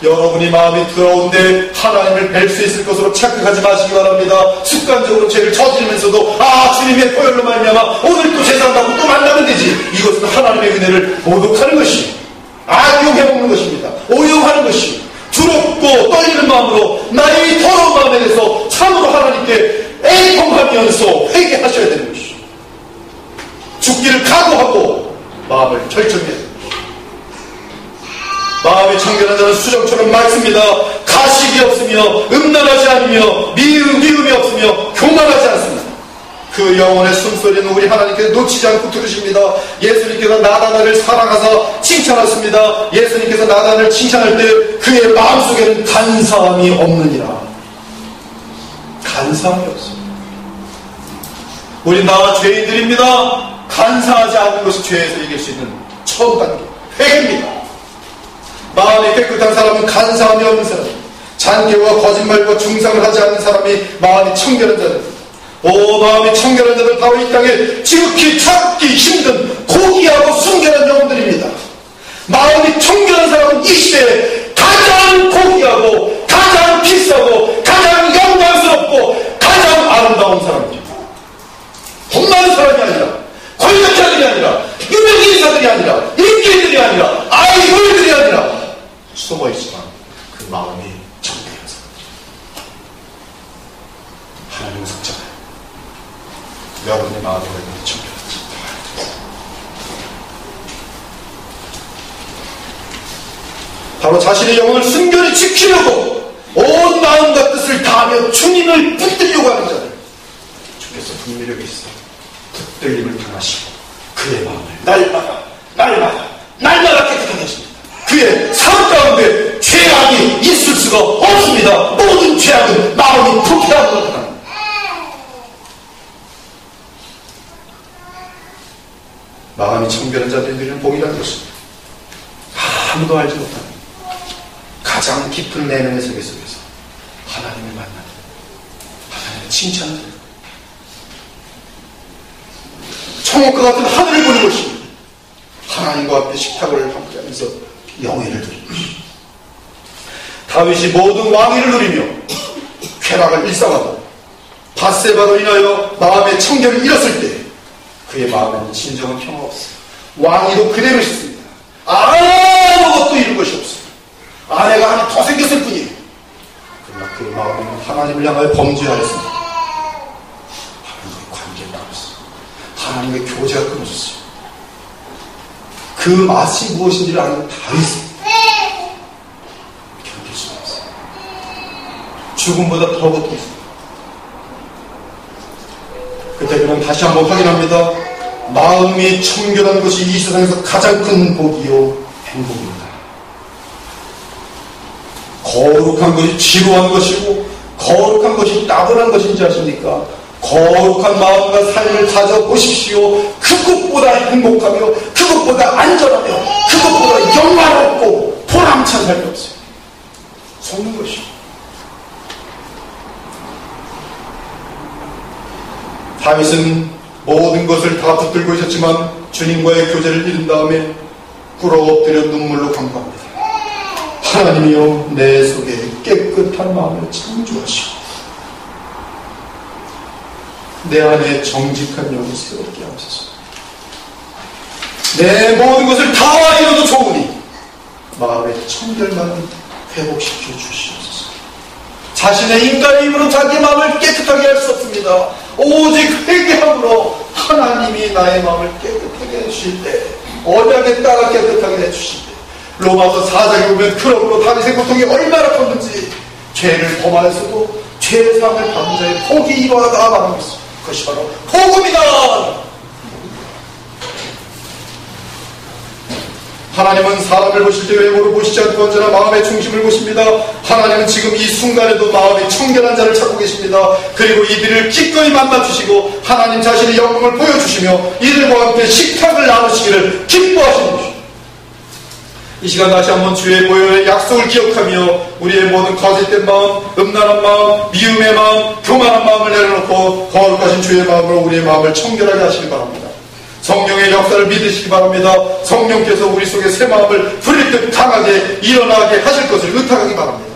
여러분이 마음이 더러운데 하나님을 뵐 수 있을 것으로 착각하지 마시기 바랍니다. 습관적으로 죄를 저지르면서도 주님의 보혈로 말미암아 오늘 또 제사한다고 또 만나면 되지. 이것은 하나님의 은혜를 모독하는 것이, 악용해먹는 것입니다. 오용하는 것이, 두렵고 떨리는 마음으로 나의 더러운 마음에 대해서 참으로 하나님께 애통하면서 회개하셔야 되는 것이죠. 죽기를 각오하고 마음을 결정해야 됩니다. 마음이 청결한 자는 수정처럼 맑습니다. 가식이 없으며 음란하지 않으며 미움이 없으며 교만하지 않습니다. 그 영혼의 숨소리는 우리 하나님께서 놓치지 않고 들으십니다. 예수님께서 나단을 사랑하사 칭찬하십니다. 예수님께서 나단을 칭찬할 때 그의 마음속에는 간사함이 없느니라. 간사함이 없습니다. 우리 다 죄인들입니다. 간사하지 않는 것이 죄에서 이길 수 있는 처음 단계, 회개입니다. 마음이 깨끗한 사람은 간사함이 없는 사람, 잔꾀와 거짓말과 중상을 하지 않는 사람이 마음이 청결한 자들. 마음이 청결한 자들 바로 이 땅에 지극히 찾기 힘든 고귀하고 순결한 영혼들입니다. 마음이 청결한 사람은 이 시대에 가장 고귀하고 가장 비싸고 가장 영광스럽고 가장 아름다운 사람들입니다. 돈 많은 사람이 아니라, 권력자들이 아니라, 유명인사들이 아니라, 인기들이 아니라, 아이돌들이 아니라 숨어있지만 그 마음이 청결한 사람들. 무섭잖아요. 여러분의 마음을 청결하지. 바로 자신의 영혼을 순결히 지키려고 온 마음과 뜻을 다하며 주님을 붙들려고 하는 자들, 주께서 분별력이 있어 붙들림을 당하시고 그의 마음을 날마다 깨끗하게 하십니다. 그의 삶 가운데 죄악이 있을 수가 없습니다. 모든 죄악은 마음이 부패한 것입니다. 마음이 청결한 자들이 누리는 복이라는 것입니다. 아무도 알지 못하는 가장 깊은 내면의 세계 속에서 하나님을 만나는, 하나님의 칭찬을, 천국과 같은 하늘을 보는 것입니다. 하나님과 함께 식탁을 함께하면서 영예를 누리는 것입니다. 다윗이 모든 왕위를 누리며 쾌락을 일삼하고 밧세바로 인하여 마음의 청결을 잃었을 때 그의 마음에는 진정한 평화가 없어요. 왕위도 그대로 있습니다. 아무것도 잃은 것이 없어요. 아내가 하나 더 생겼을 뿐이에요. 그러나 그의 마음에는 하나님을 향하여 범죄하였습니다. 하나님과의 관계를 나눴어요. 하나님의 교제가 끊어졌어요. 그 맛이 무엇인지를 아는 다윗은 견딜 수가 없어요. 죽음보다 더 고통스러워요. 그때 그는 다시 한번 확인합니다. 마음이 청결한 것이 이 세상에서 가장 큰 복이요 행복입니다. 거룩한 것이 지루한 것이고 거룩한 것이 따분한 것인지 아십니까? 거룩한 마음과 삶을 가져보십시오. 그것보다 행복하며 그것보다 안전하며 그것보다 영화롭고 보람찬 삶이 없어요. 속는 것이요. 다윗은 모든 것을 다 붙들고 있었지만 주님과의 교제를 잃은 다음에 꿇어 엎드려 눈물로 간구합니다. 하나님이여, 내 속에 깨끗한 마음을 창조하시고 내 안에 정직한 영을 새롭게 하소서. 내 모든 것을 다 잃어도 좋으니 마음의 청결만을 회복시켜 주시옵소서. 자신의 인간의 힘으로 자기 마음을 깨끗하게 할 수 없습니다. 오직 회개함으로 하나님이 나의 마음을 깨끗하게 해주실 때, 언약에 따라 깨끗하게 해주실 때, 로마서 4장에 보면 그러므로 다윗의 고통이 얼마나 컸는지 죄를 범하였어도 죄사함을 받는 자의 복이 이러하다 말하고 있습니다. 그것이 바로 복음이다. 하나님은 사람을 보실 때 외모를 보시지 않고 언제나 마음의 중심을 보십니다. 하나님은 지금 이 순간에도 마음이 청결한 자를 찾고 계십니다. 그리고 이들을 기꺼이 만나주시고 하나님 자신의 영광을 보여주시며 이들과 함께 식탁을 나누시기를 기뻐하시는 것입니다. 이 시간 다시 한번 주의 보혈의 약속을 기억하며 우리의 모든 거짓된 마음, 음란한 마음, 미움의 마음, 교만한 마음을 내려놓고 거룩하신 주의 마음으로 우리의 마음을 청결하게 하시기 바랍니다. 성령의 역사를 믿으시기 바랍니다. 성령께서 우리 속에 새 마음을 부릴 듯 강하게 일어나게 하실 것을 의탁하기 바랍니다.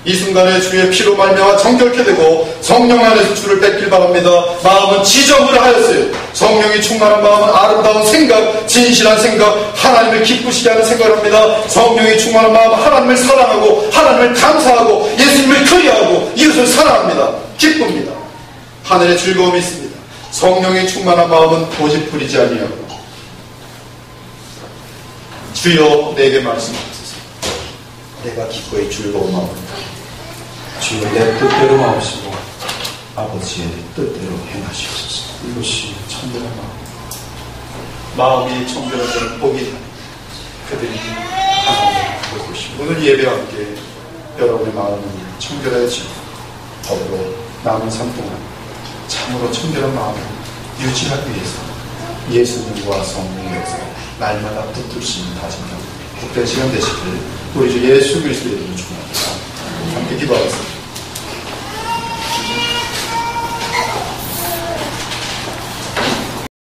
이 순간에 주의 피로 말미암아 정결케 되고 성령 안에서 주를 뵙길 바랍니다. 마음은 지정을 하였어요. 성령이 충만한 마음은 아름다운 생각, 진실한 생각, 하나님을 기쁘시게 하는 생각을 합니다. 성령이 충만한 마음은 하나님을 사랑하고 하나님을 감사하고 예수님을 그리하고 이웃을 사랑합니다. 기쁩니다. 하늘에 즐거움이 있습니다. 성령의 충만한 마음은 고집부리지 아니하고 주여 내게 말씀하소서. 내가 기꺼이 즐거운 마음으로 주여 내 뜻대로 마시고 아버지의 뜻대로 행하시옵소서. 이것이 청결한 마음. 마음이 청결한 자는 복이 나니 그들이 하나님을 볼 것이고, 오늘 예배와 함께 여러분의 마음이 청결해지고 더불어 남은 삶 동안 참으로 청결한 마음을 유지하기 위해서 예수님과 성령의 역사를 날마다 붙들 수 있는 다짐과 복된 시간 되시길 우리 주 예수 그리스도의 이름으로 축원합니다. 함께 기도하겠습니다.